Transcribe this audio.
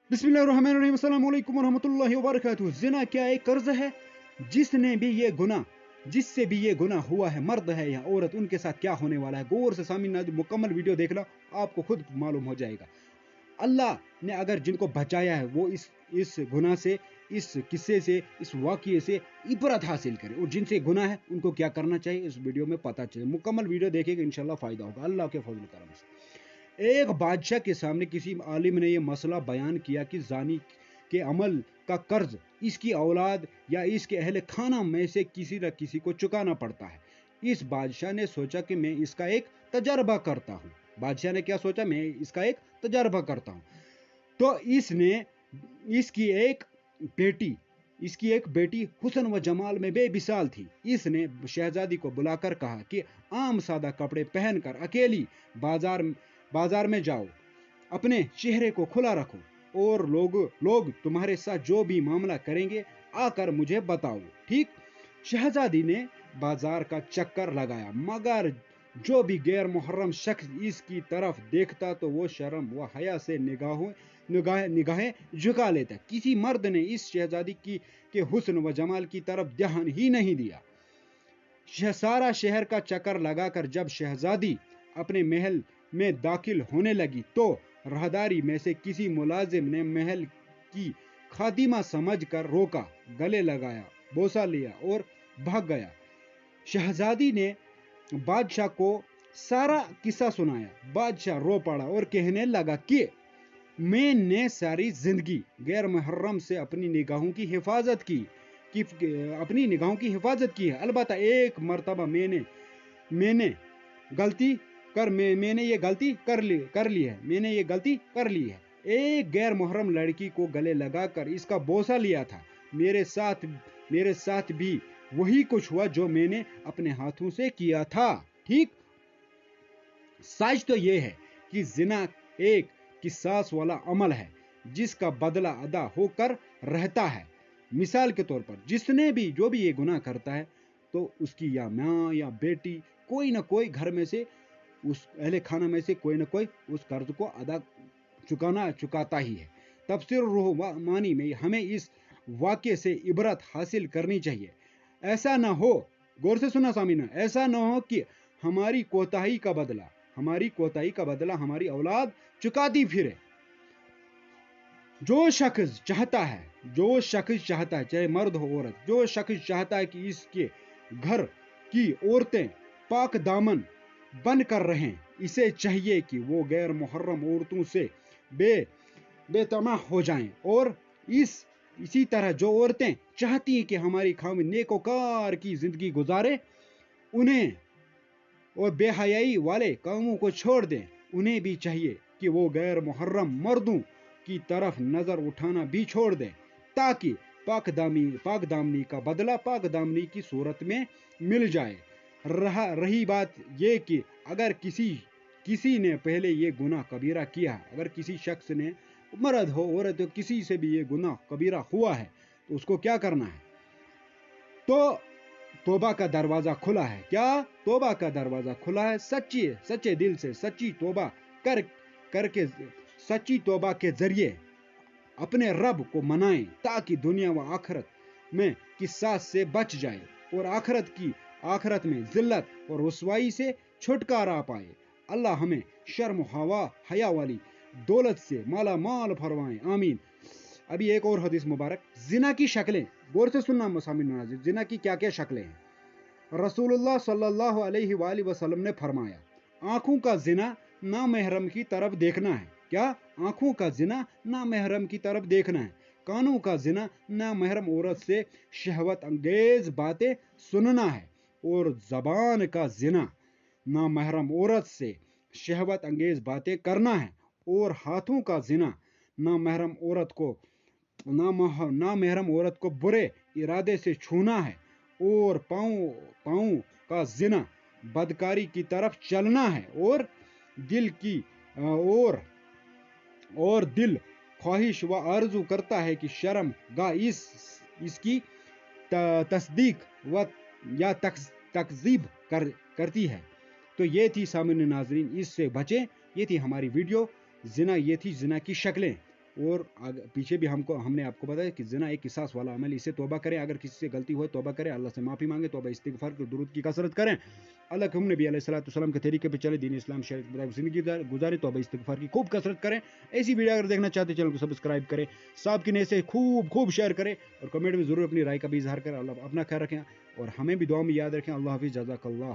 बिस्मिल्लाहिर्रहमानिर्रहीम, अस्सलाम वालेकुम वरहमतुल्लाहि वबरकातुहू। ज़िना क्या एक कर्ज है? जिससे भी ये गुनाह हुआ है, मर्द है या औरत, उनके साथ क्या होने वाला है, गौर से सामने मुकम्मल वीडियो देखना, आपको खुद मालूम हो जाएगा। अल्लाह ने अगर जिनको बचाया है वो इस गुनाह से, इस किस्से से, इस वाक़ये से इबरत हासिल करें, और जिनसे गुनाह है उनको क्या करना चाहिए इस वीडियो में पता चले। मुकम्मल वीडियो देखेंगे, इंशाल्लाह फ़ायदा होगा अल्लाह के फजल करम से। एक बादशाह के सामने किसी आलिम ने यह मसला बयान किया कि जानी के अमल का कर्ज इसकी औलाद या इसके अहले खाना में से किसी न किसी को चुकाना पड़ता है। इस बादशाह ने सोचा कि मैं इसका एक तजर्बा करता हूँ। बादशाह ने क्या सोचा, मैं इसका एक तजर्बा करता हूँ। तो इसने इसकी एक बेटी इसकी एक बेटी हुस्न व जमाल में बेमिसाल थी। इसने शहजादी को बुलाकर कहा कि आम सादा कपड़े पहनकर अकेली बाजार बाजार में जाओ, अपने चेहरे को खुला रखो, और लोग तुम्हारे साथ जो भी मामला करेंगे आकर मुझे बताओ, ठीक? शहजादी ने बाजार का चक्कर लगाया, मगर जो भी गैर मुहर्रम शख्स इसकी तरफ देखता तो वो शर्म व हया से निगाहें झुका लेता। किसी मर्द ने इस शहजादी के हुस्न व जमाल की तरफ ध्यान ही नहीं दिया। सारा शहर का चक्कर लगाकर जब शहजादी अपने महल में दाखिल होने लगी तो राहदारी में से किसी मुलाजिम ने महल की खादिमा समझकर रोका, गले लगाया, बोसा लिया और भाग गया। शहजादी ने बादशाह को सारा किस्सा सुनाया। बादशाह रो पड़ा और कहने लगा कि मैंने सारी जिंदगी गैर मुहर्रम से अपनी निगाहों की हिफाजत की है। अलबत्ता एक मर्तबा मैंने ये गलती कर ली है। एक गैर मुहर्रम लड़की को गले लगाकर इसका बोसा लिया था। मेरे साथ भी वही कुछ हुआ जो मैंने अपने हाथों से किया था, ठीक? सच तो यह है कि जिना एक किसास वाला अमल है जिसका बदला अदा होकर रहता है। मिसाल के तौर पर जो भी ये गुनाह करता है तो उसकी या माँ या बेटी, कोई ना कोई घर में से, उस अहले खाना में से कोई ना कोई उस कर्ज को चुकाता ही है। तफसीर रूहमानी में हमें इस वाक़े से इबरत हासिल करनी चाहिए। ऐसा ना हो, गौर से सुना सामीना, ऐसा ना हो कि हमारी कोताही का बदला हमारी औलाद चुकाती फिरे। जो शख्स चाहता है, चाहे मर्द हो औरत, जो शख्स चाहता है कि इसके घर की औरतें पाक दामन बन कर रहें, इसे चाहिए कि वो गैर मुहर्रम औरतों से बेतमा हो जाएं। और इसी तरह जो औरतें चाहती हैं कि हमारी खामिद नेकोकार की जिंदगी गुजारे, उन्हें और बेहयाई वाले कामों को छोड़ दें। उन्हें भी चाहिए कि वो गैर मुहर्रम मर्दों की तरफ नजर उठाना भी छोड़ दें, ताकि पाक दामनी का बदला पाक दामनी की सूरत में मिल जाए। रही बात ये कि अगर किसी ने पहले ये गुनाह कबीरा किया, अगर किसी शख्स ने, मर्द हो औरत हो, किसी से भी ये गुनाह कबीरा हुआ है तो उसको क्या करना है? तो तौबा का दरवाजा खुला है। क्या? तौबा का दरवाजा खुला है। सच्चे दिल से सच्ची तौबा के जरिए अपने रब को मनाएं, ताकि दुनिया व आखिरत में किसास से बच जाए और आखिरत में जिल्लत और रुसवाई से छुटकारा पाए। अल्लाह हमें शर्म हया वाली दौलत से माला माल फरमाए, आमीन। अभी एक और हदीस मुबारक। जिना की शक्लें, गौर से सुनना मुसामिन नाज़रीन, जिना की क्या क्या शक्लें हैं। रसूलुल्लाह सल्लल्लाहु अलैहि वसल्लम ने फरमाया, आंखों का जिना नामहरम की तरफ देखना है। क्या? आंखों का जिना नामहरम की तरफ देखना है। कानों का जिना नामहरम औरत से शहवत अंगेज बातें सुनना है। और जबान का जिना नामहरम औरत से शहवत अंगेज बातें करना है। और हाथों का जिना नामहरम औरत को बुरे इरादे से छूना है। और पाँव का जिना बदकारी की तरफ चलना है। और दिल ख्वाहिश व आरजू करता है कि शर्म गा इसकी तस्दीक या तकजीब करती है। तो ये थी सामने नाजरीन, इससे बचें। ये थी हमारी वीडियो जिना, ये थी जिना की शक्लें। اور پیچھے بھی ہم نے آپ کو بتایا کہ زنا ایک قصاص والا عمل، اسے توبہ کریں، اگر کسی سے غلطی ہوئے توبہ کریں، اللہ سے معافی مانگیں، توبہ استغفار کے درود کی کثرت کریں، اللہ کے نبی علیہ السلام کے طریقے پہ چلے، دین اسلام شریعت مطابق زندگی گزارے، توبہ استغفار کی خوب کثرت کریں۔ ایسی ویڈیو اگر دیکھنا چاہتے ہیں چینل کو سبسکرائب کریں، صاحب کی نیت سے خوب شیئر کریں، اور کمنٹ میں ضرور اپنی رائے کا بھی اظہار کریں۔ اللہ اپنا خیال رکھیں اور ہمیں بھی دعا میں یاد رکھیں۔ اللہ حافظ، جزاک اللہ۔